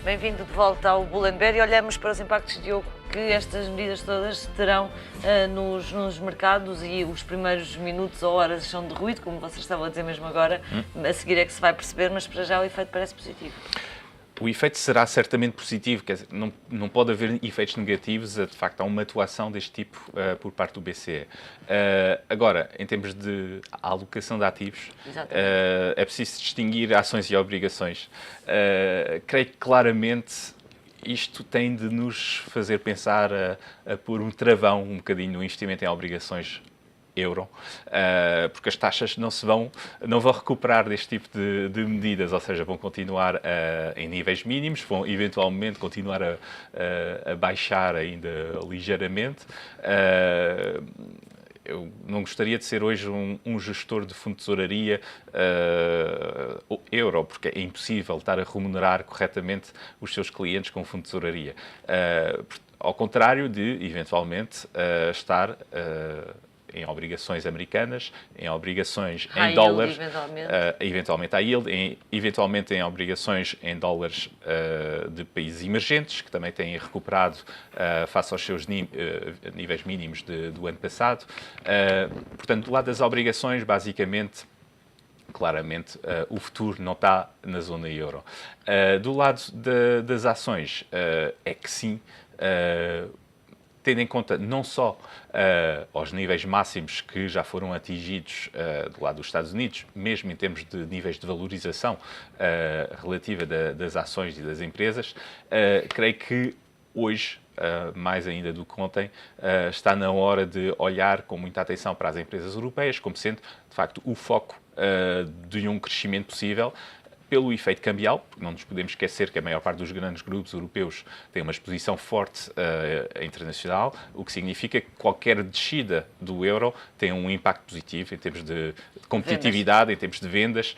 Bem-vindo de volta ao Bull&Bear e olhamos para os impactos, Diogo, que estas medidas todas terão nos mercados, e os primeiros minutos ou horas são de ruído, como vocês estavam a dizer mesmo agora. A seguir é que se vai perceber, mas para já o efeito parece positivo. O efeito será certamente positivo, quer dizer, não pode haver efeitos negativos. De facto, há uma atuação deste tipo por parte do BCE. Agora, em termos de alocação de ativos, é preciso distinguir ações e obrigações. Creio que claramente isto tem de nos fazer pensar a pôr um travão um bocadinho no investimento em obrigações euro, porque as taxas não vão recuperar deste tipo de medidas, ou seja, vão continuar em níveis mínimos, vão eventualmente continuar a baixar ainda ligeiramente. Eu não gostaria de ser hoje um gestor de fundo de tesouraria euro, porque é impossível estar a remunerar corretamente os seus clientes com fundo de tesouraria. Ao contrário de, eventualmente, estar em obrigações americanas, em obrigações em dólares, eventualmente high yield, eventualmente em obrigações em dólares de países emergentes, que também têm recuperado face aos seus níveis mínimos do ano passado. Portanto, do lado das obrigações, basicamente, claramente, o futuro não está na zona euro. Do lado das ações, é que sim, tendo em conta não só aos níveis máximos que já foram atingidos do lado dos Estados Unidos, mesmo em termos de níveis de valorização relativa das ações e das empresas, creio que hoje, mais ainda do que ontem, está na hora de olhar com muita atenção para as empresas europeias, como sendo, de facto, o foco de um crescimento possível, pelo efeito cambial, porque não nos podemos esquecer que a maior parte dos grandes grupos europeus tem uma exposição forte internacional, o que significa que qualquer descida do euro tem um impacto positivo em termos de competitividade, em termos de vendas,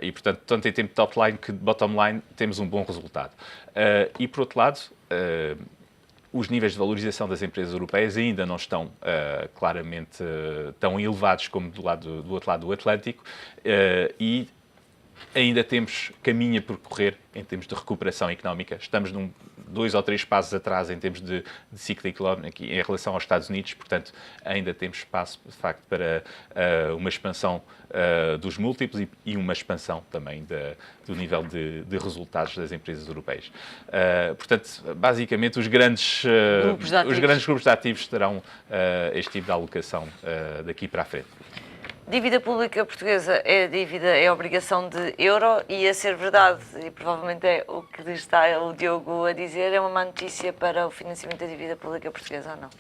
e, portanto, tanto em termos de top line que de bottom line, temos um bom resultado. E, por outro lado, os níveis de valorização das empresas europeias ainda não estão claramente tão elevados como do outro lado do Atlântico, e ainda temos caminho a percorrer em termos de recuperação económica. Estamos 2 ou 3 passos atrás em termos de ciclo económico em relação aos Estados Unidos, portanto, ainda temos espaço, de facto, para uma expansão dos múltiplos e uma expansão também do nível de resultados das empresas europeias. Portanto, basicamente, os grandes grupos de ativos terão este tipo de alocação daqui para a frente. Dívida pública portuguesa é obrigação de euro, e, a ser verdade, e provavelmente é o que está o Diogo a dizer, é uma má notícia para o financiamento da dívida pública portuguesa, ou não?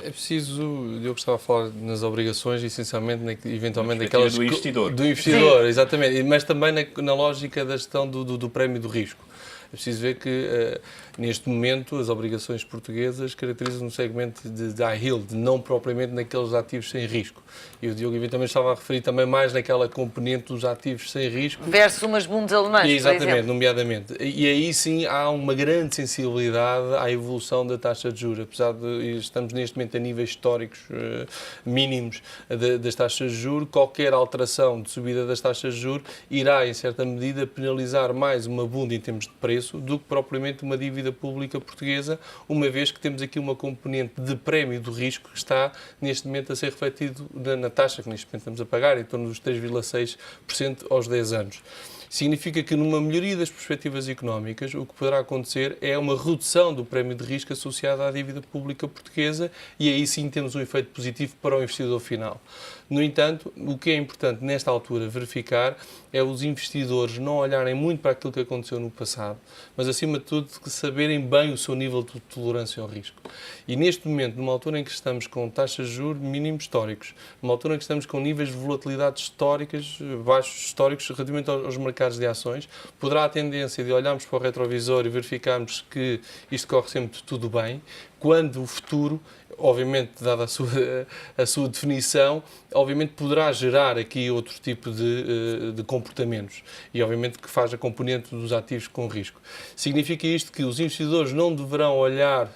É preciso, o Diogo estava a falar nas obrigações, essencialmente, eventualmente, daquelas do investidor. Do investidor, sim, exatamente, mas também na lógica da gestão do prémio do risco. É preciso ver que, neste momento, as obrigações portuguesas caracterizam um segmento de high yield, não propriamente naqueles ativos sem risco. E o Diogo eventualmente estava a referir também mais naquela componente dos ativos sem risco. Versus umas bundes alemãs, exatamente, por exemplo. Nomeadamente. E aí sim há uma grande sensibilidade à evolução da taxa de juros. Apesar de estamos neste momento a níveis históricos mínimos das taxas de juros, qualquer alteração de subida das taxas de juros irá, em certa medida, penalizar mais uma bunda em termos de preço do que propriamente uma dívida pública portuguesa, uma vez que temos aqui uma componente de prémio do risco que está neste momento a ser refletido na taxa que neste momento estamos a pagar, em torno dos 3,6% aos 10 anos. Significa que, numa melhoria das perspectivas económicas, o que poderá acontecer é uma redução do prémio de risco associado à dívida pública portuguesa, e aí sim temos um efeito positivo para o investidor final. No entanto, o que é importante nesta altura verificar é os investidores não olharem muito para aquilo que aconteceu no passado, mas, acima de tudo, saberem bem o seu nível de tolerância ao risco. E neste momento, numa altura em que estamos com taxas de juros mínimos históricos, numa altura em que estamos com níveis de volatilidade históricas, baixos históricos relativamente aos mercados de ações, poderá a tendência de olharmos para o retrovisor e verificarmos que isto corre sempre tudo bem, quando o futuro, obviamente, dada a sua definição, obviamente poderá gerar aqui outro tipo de comportamentos e, obviamente, que faz a componente dos ativos com risco. Significa isto que os investidores não deverão olhar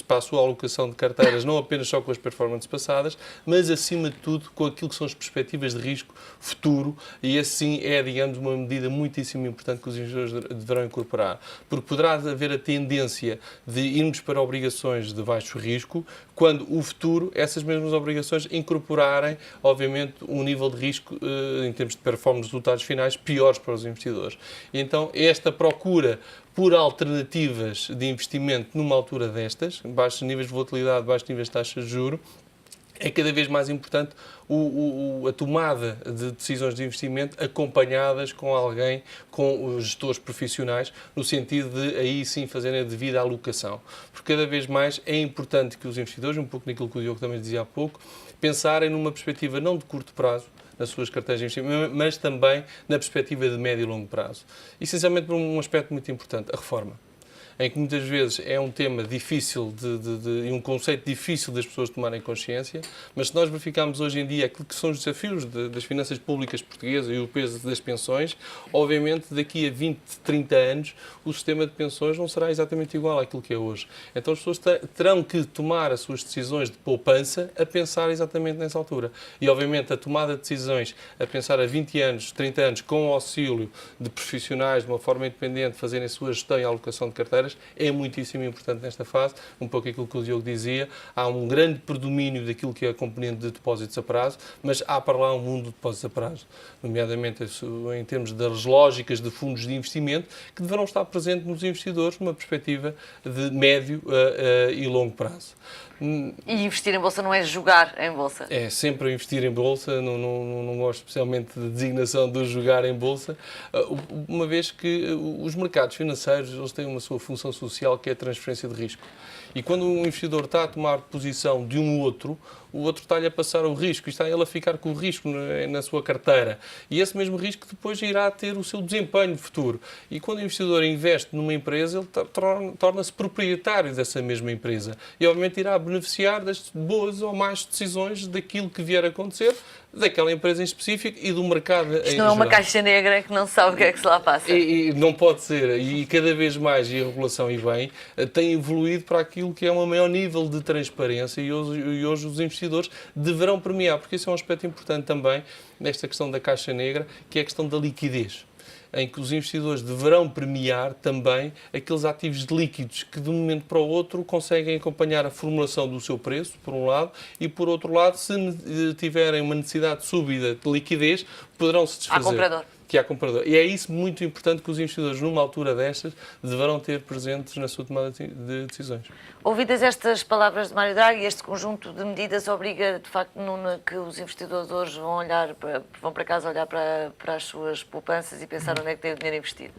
para a sua alocação de carteiras não apenas só com as performances passadas, mas, acima de tudo, com aquilo que são as perspectivas de risco futuro, e assim é, digamos, uma medida muitíssimo importante que os investidores deverão incorporar, porque poderá haver a tendência de irmos para obrigações de baixo risco, quando o futuro, essas mesmas obrigações incorporarem, obviamente, um nível de risco, em termos de performance de resultados finais, piores para os investidores. E então, esta procura por alternativas de investimento numa altura destas, baixos níveis de volatilidade, baixos níveis de taxa de juros, é cada vez mais importante a tomada de decisões de investimento acompanhadas com alguém, com os gestores profissionais, no sentido de aí sim fazerem a devida alocação. Porque cada vez mais é importante que os investidores, um pouco naquilo que o Diogo também dizia há pouco, pensarem numa perspectiva não de curto prazo, nas suas carteiras de investimento, mas também na perspectiva de médio e longo prazo. Essencialmente por um aspecto muito importante, a reforma, em que muitas vezes é um tema difícil e um conceito difícil das pessoas tomarem consciência, mas se nós verificarmos hoje em dia aquilo que são os desafios das finanças públicas portuguesas e o peso das pensões, obviamente daqui a 20, 30 anos o sistema de pensões não será exatamente igual àquilo que é hoje. Então as pessoas terão que tomar as suas decisões de poupança a pensar exatamente nessa altura. E obviamente a tomada de decisões a pensar a 20 anos, 30 anos, com o auxílio de profissionais de uma forma independente, fazerem a sua gestão e alocação de carteiras, é muitíssimo importante nesta fase, um pouco aquilo que o Diogo dizia, há um grande predomínio daquilo que é a componente de depósitos a prazo, mas há para lá um mundo de depósitos a prazo, nomeadamente em termos das lógicas de fundos de investimento, que deverão estar presentes nos investidores numa perspectiva de médio e longo prazo. E investir em Bolsa não é jogar em Bolsa? É sempre investir em Bolsa, não gosto especialmente de designação de jogar em Bolsa, uma vez que os mercados financeiros eles têm uma sua função social que é a transferência de risco. E quando um investidor está a tomar posição de um outro, o outro está-lhe a passar o risco e está ele a ficar com o risco na sua carteira. E esse mesmo risco depois irá ter o seu desempenho futuro. E quando o investidor investe numa empresa, ele torna-se proprietário dessa mesma empresa. E, obviamente, irá beneficiar das boas ou más decisões daquilo que vier a acontecer, daquela empresa em específico e do mercado em geral. Isto não é uma caixa negra que não sabe o que é que se lá passa. E não pode ser. E cada vez mais, e a regulação e bem, tem evoluído para aquilo que é um maior nível de transparência e hoje os investidores deverão premiar, porque esse é um aspecto importante também nesta questão da caixa negra, que é a questão da liquidez, em que os investidores deverão premiar também aqueles ativos líquidos que de um momento para o outro conseguem acompanhar a formulação do seu preço, por um lado, e por outro lado, se tiverem uma necessidade súbita de liquidez, poderão se desfazer. Há comprador. Que há comprador. E é isso muito importante que os investidores, numa altura destas, deverão ter presentes na sua tomada de decisões. Ouvidas estas palavras de Mário Draghi, este conjunto de medidas obriga, de facto, que os investidores hoje vão para casa olhar para as suas poupanças e pensar onde é que têm o dinheiro investido?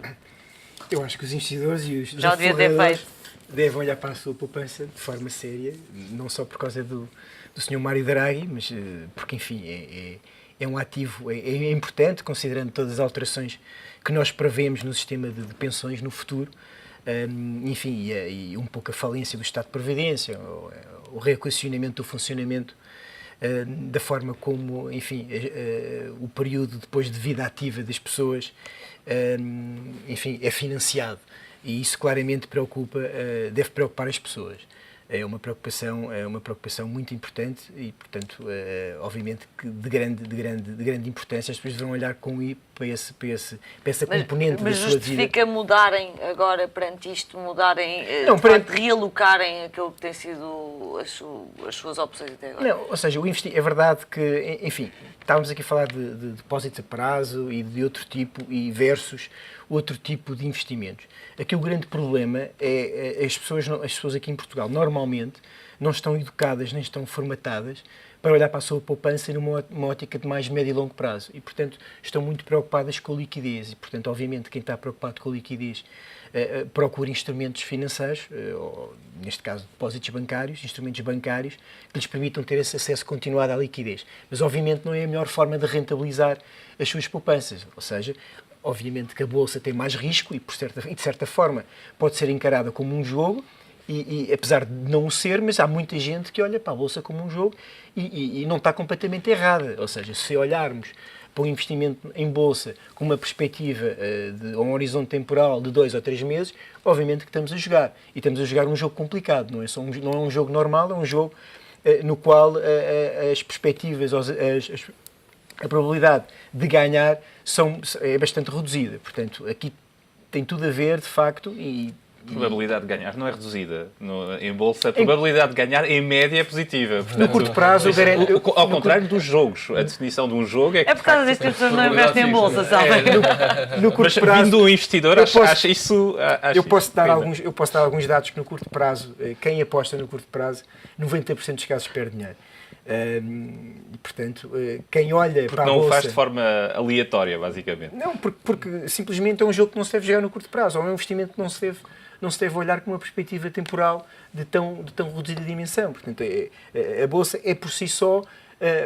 Eu acho que os investidores e os já o devia ter feito. Devem olhar para a sua poupança de forma séria, não só por causa do Sr. Mário Draghi, mas porque, enfim, é um ativo, é importante, considerando todas as alterações que nós prevemos no sistema de pensões no futuro, enfim, e um pouco a falência do Estado de Previdência, o reequacionamento do funcionamento da forma como, enfim, o período depois de vida ativa das pessoas, enfim, é financiado. E isso claramente deve preocupar as pessoas. É uma preocupação muito importante e, portanto, obviamente que de grande importância. As pessoas deverão olhar para essa componente da sua vida. Mas justifica mudarem agora perante isto, realocarem aquilo que tem sido as suas opções até agora? Não, ou seja, é verdade que, enfim, estávamos aqui a falar de depósitos a prazo e de outro tipo e versus outro tipo de investimentos. Aqui o grande problema é as pessoas aqui em Portugal normalmente não estão educadas nem estão formatadas para olhar para a sua poupança numa ótica de mais médio e longo prazo e, portanto, estão muito preocupadas com a liquidez e, portanto, obviamente, quem está preocupado com a liquidez procura instrumentos financeiros, ou, neste caso, depósitos bancários, instrumentos bancários que lhes permitam ter esse acesso continuado à liquidez. Mas, obviamente, não é a melhor forma de rentabilizar as suas poupanças, ou seja, obviamente que a Bolsa tem mais risco e, de certa forma, pode ser encarada como um jogo e apesar de não o ser, mas há muita gente que olha para a Bolsa como um jogo e não está completamente errada. Ou seja, se olharmos para um investimento em Bolsa com uma perspectiva de um horizonte temporal de 2 ou 3 meses, obviamente que estamos a jogar. E estamos a jogar um jogo complicado, não é um jogo normal, é um jogo no qual as perspectivas, a probabilidade de ganhar é bastante reduzida. Portanto, aqui tem tudo a ver, de facto, A probabilidade de ganhar não é reduzida. Em Bolsa, a probabilidade de ganhar, em média, é positiva. Portanto, no curto prazo, ao contrário dos jogos. A definição de um jogo é que... É por causa disso que as pessoas não investem em Bolsa, sabem? No curto Mas prazo, vindo um investidor, acho isso... Eu posso dar alguns dados que no curto prazo, quem aposta no curto prazo, 90% dos casos perde dinheiro. E, portanto, quem olha para a Bolsa... Não o faz de forma aleatória, basicamente. Não, porque simplesmente é um jogo que não se deve jogar no curto prazo, ou é um investimento que não se deve olhar com uma perspectiva temporal de tão reduzida dimensão. Portanto, a Bolsa é por si só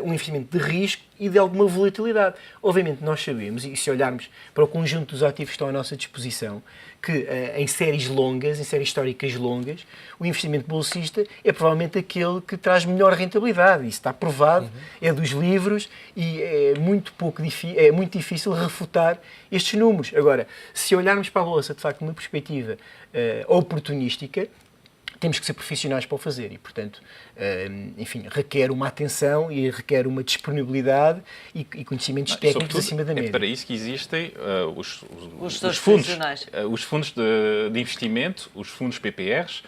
um investimento de risco e de alguma volatilidade. Obviamente nós sabemos, e se olharmos para o conjunto dos ativos que estão à nossa disposição, que em séries longas, em séries históricas longas, o investimento bolsista é provavelmente aquele que traz melhor rentabilidade. Isso está provado, é dos livros e é muito difícil refutar estes números. Agora, se olharmos para a Bolsa, de facto, numa perspectiva oportunística, temos que ser profissionais para o fazer e, portanto, enfim, requer uma atenção e requer uma disponibilidade e conhecimentos técnicos acima da média. É para isso que existem os fundos, os fundos de investimento, os fundos PPRs,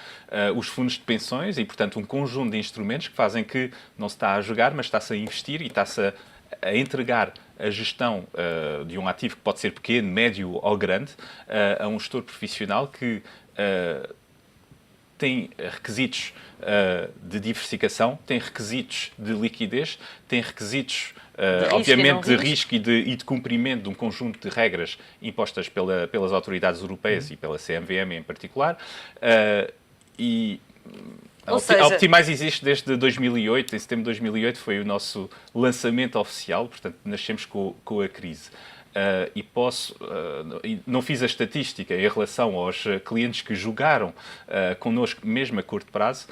os fundos de pensões e, portanto, um conjunto de instrumentos que fazem que não se está a jogar, mas está-se a investir e está-se a entregar a gestão de um ativo que pode ser pequeno, médio ou grande, a um gestor profissional que tem requisitos de diversificação, tem requisitos de liquidez, tem requisitos, obviamente, de risco e de cumprimento de um conjunto de regras impostas pelas autoridades europeias e pela CMVM em particular. A Optimize existe desde 2008, em setembro de 2008 foi o nosso lançamento oficial, portanto, nascemos com a crise. Não fiz a estatística em relação aos clientes que jogaram connosco mesmo a curto prazo,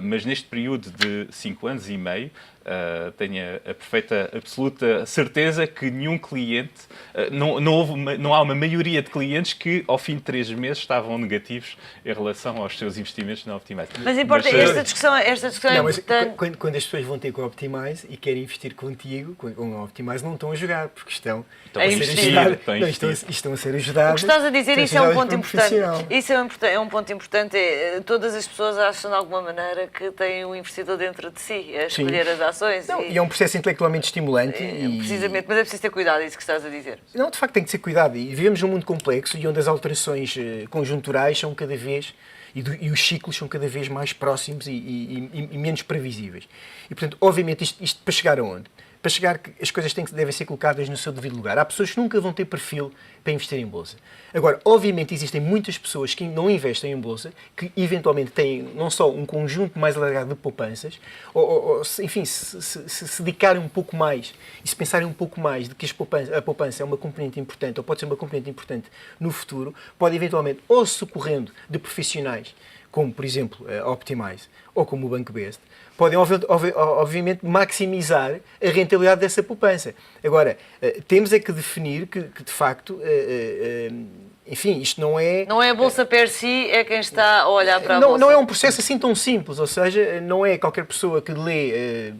mas neste período de 5 anos e meio tenho a perfeita, absoluta certeza que nenhum cliente, não há uma maioria de clientes que ao fim de 3 meses estavam negativos em relação aos seus investimentos na Optimize. Mas importa, esta discussão é importante. Quando as pessoas vão ter com a Optimize e querem investir contigo, com a Optimize, não estão a jogar, porque estão a ser ajudados. O que estás a dizer, isso é um ponto importante. Isso é um ponto importante. Todas as pessoas acham de alguma maneira que têm um investidor dentro de si, a escolher as ações. E é um processo intelectualmente estimulante. Precisamente, mas é preciso ter cuidado, é isso que estás a dizer. Não, de facto tem que ter cuidado. E vivemos num mundo complexo e onde as alterações conjunturais são cada vez, e os ciclos são cada vez mais próximos e menos previsíveis. E, portanto, obviamente, isto para chegar aonde? Para chegar que as coisas devem ser colocadas no seu devido lugar. Há pessoas que nunca vão ter perfil para investir em Bolsa. Agora, obviamente, existem muitas pessoas que não investem em Bolsa, que eventualmente têm não só um conjunto mais alargado de poupanças, enfim, se dedicarem um pouco mais e se pensarem um pouco mais de que a poupança é uma componente importante, ou pode ser uma componente importante no futuro, pode eventualmente, ou socorrendo de profissionais, como, por exemplo, a Optimize, ou como o Banco Best, podem, obviamente, maximizar a rentabilidade dessa poupança. Agora, temos é que definir que de facto, enfim, isto não é... Não é a Bolsa per si, é quem está a olhar para a Bolsa. Não é um processo assim tão simples, ou seja, não é qualquer pessoa que lê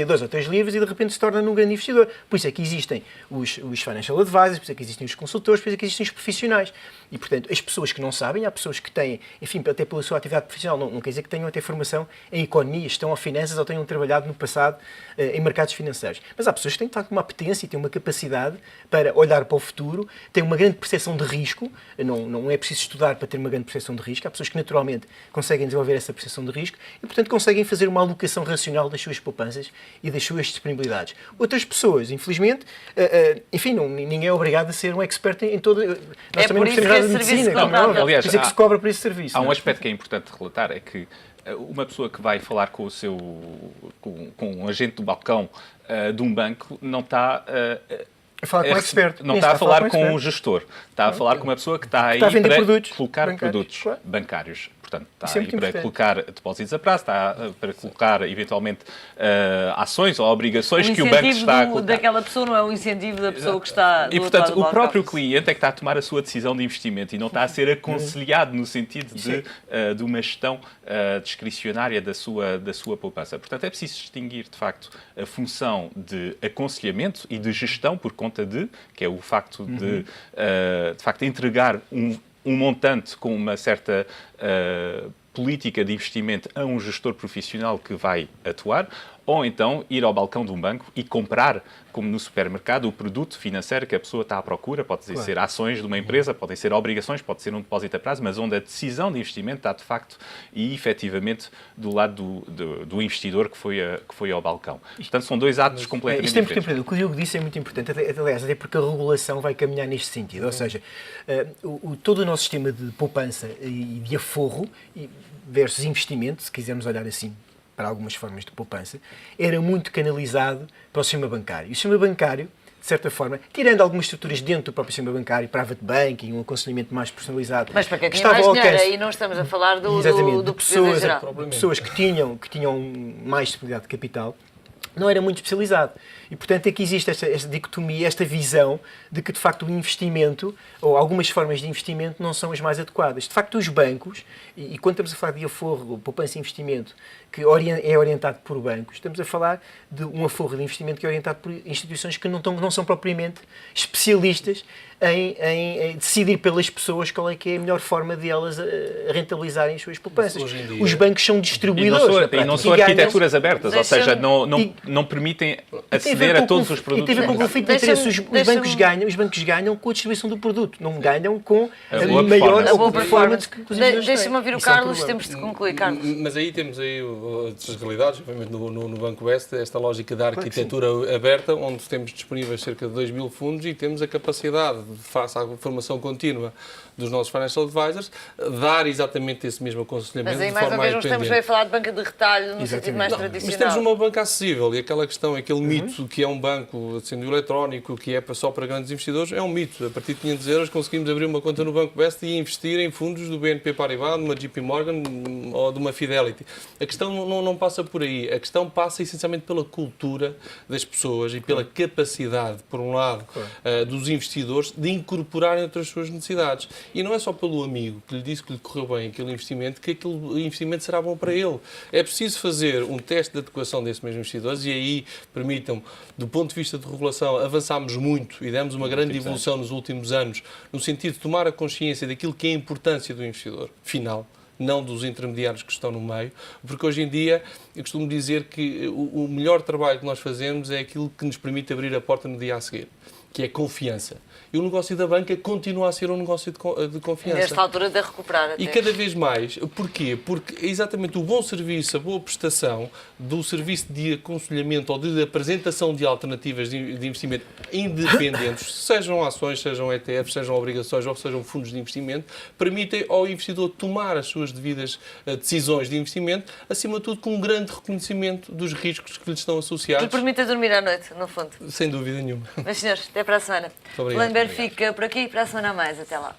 2 ou 3 livros e de repente se torna um grande investidor. Por isso é que existem os financial advisors, por isso é que existem os consultores, por isso é que existem os profissionais. E, portanto, as pessoas que não sabem, há pessoas que têm, enfim, até pela sua atividade profissional, não quer dizer que tenham até formação em economia, gestão ou finanças, ou tenham trabalhado no passado em mercados financeiros. Mas há pessoas que têm, de facto, uma apetência e têm uma capacidade para olhar para o futuro, têm uma grande percepção de risco, não é preciso estudar para ter uma grande percepção de risco, há pessoas que naturalmente conseguem desenvolver essa percepção de risco e, portanto, conseguem fazer uma alocação racional das suas poupanças e das suas disponibilidades. Outras pessoas, infelizmente, enfim, ninguém é obrigado a ser um expert em todo... Nós também não temos nada de medicina, aliás, que se cobra por esse serviço. Há um aspecto que é importante relatar, é que uma pessoa que vai falar com com um agente do balcão de um banco não está... a falar com um expert. Não está a falar com um gestor. Está a falar com uma pessoa que está aí a vender para produtos colocar bancários, produtos claro. bancários. portanto, está Isso é aí muito para importante. colocar depósitos a prazo, está para colocar, eventualmente, ações ou obrigações O que o banco incentivo está a colocar. daquela pessoa não é o incentivo da pessoa que está do E, outro lado portanto, do o balcão. próprio cliente é que está a tomar a sua decisão de investimento e não está a ser aconselhado no sentido de uma gestão discricionária da sua poupança. Portanto, é preciso distinguir, de facto, a função de aconselhamento e de gestão por conta que é o facto de facto, entregar um montante com uma certa política de investimento a um gestor profissional que vai atuar, ou então ir ao balcão de um banco e comprar, como no supermercado, o produto financeiro que a pessoa está à procura. Pode ser ações de uma empresa, podem ser obrigações, pode ser um depósito a prazo, mas onde a decisão de investimento está, de facto, e efetivamente, do lado do investidor que foi ao balcão. Portanto, são dois atos completamente Isto é diferentes. importante. O que o Diogo disse é muito importante, aliás, até porque a regulação vai caminhar neste sentido. Ou seja, todo o nosso sistema de poupança e de aforro versus investimento, se quisermos olhar assim para algumas formas de poupança, era muito canalizado para o sistema bancário. E o sistema bancário, de certa forma, tirando algumas estruturas dentro do próprio sistema bancário, private banking, um aconselhamento mais personalizado, Mas para quem tinha estava mais ao dinheiro, alcance- aí não estamos a falar do Exatamente, de português em pessoas, geral. pessoas que tinham mais disponibilidade de capital, não era muito especializado. E, portanto, é que existe esta dicotomia, esta visão de que, de facto, o investimento, ou algumas formas de investimento, não são as mais adequadas. De facto, os bancos, e quando estamos a falar de aforro, poupança e investimento, que é orientado por bancos, estamos a falar de um aforro de investimento que é orientado por instituições que não são propriamente especialistas em decidir pelas pessoas qual é que é a melhor forma de elas rentabilizarem as suas poupanças. Hoje em dia- Os bancos são E distribuidores. não na são prática, e ganham- arquiteturas abertas, ou seja, Deixa-me- não permitem Tem a ver aceder com a todos os E produtos. tem a ver com o bancários. conflito de interesse. Deixa-me- Os bancos ganham com a distribuição do produto, não ganham com A a boa maior performance. A boa performance que os investidores têm. Deixa-me ouvir o Isso é um Carlos, problema. temos de concluir, Carlos. Mas aí temos outras realidades, obviamente no Banco Oeste, esta lógica da que arquitetura aberta, onde temos disponíveis cerca de 2.000 fundos e temos a capacidade, face à formação contínua dos nossos financial advisors, dar exatamente esse mesmo aconselhamento Mas aí, de mais forma uma vez, não estamos bem a independente. falar de banca de retalho no sentido mais Mas tradicional. temos uma banca acessível e aquela questão, aquele mito que é um banco sendo eletrónico, que é só para grandes investidores, é um mito. A partir de 500 euros conseguimos abrir uma conta no Banco Best e investir em fundos do BNP Paribas, de uma JP Morgan ou de uma Fidelity. A questão não passa por aí. A questão passa essencialmente pela cultura das pessoas e pela capacidade, por um lado, dos investidores de incorporarem outras suas necessidades. E não é só pelo amigo que lhe disse que lhe correu bem aquele investimento, que aquele investimento será bom para ele. É preciso fazer um teste de adequação desses mesmos investidores e aí, permitam-me, do ponto de vista de regulação, avançámos muito e demos uma grande evolução nos últimos anos, no sentido de tomar a consciência daquilo que é a importância do investidor final, não dos intermediários que estão no meio, porque hoje em dia eu costumo dizer que o melhor trabalho que nós fazemos é aquilo que nos permite abrir a porta no dia a seguir, que é confiança. E o negócio da banca continua a ser um negócio de confiança. Nesta altura de recuperar até. E cada vez mais. Porquê? Porque é exatamente o bom serviço, a boa prestação do serviço de aconselhamento ou de apresentação de alternativas de investimento independentes, sejam ações, sejam ETFs, sejam obrigações ou sejam fundos de investimento, permitem ao investidor tomar as suas devidas decisões de investimento, acima de tudo com um grande reconhecimento dos riscos que lhe estão E associados. permite dormir à noite, no fundo. Sem dúvida nenhuma. Mas, senhores, até para a semana. Muito obrigado. Fica por aqui, para a semana a mais. Até lá.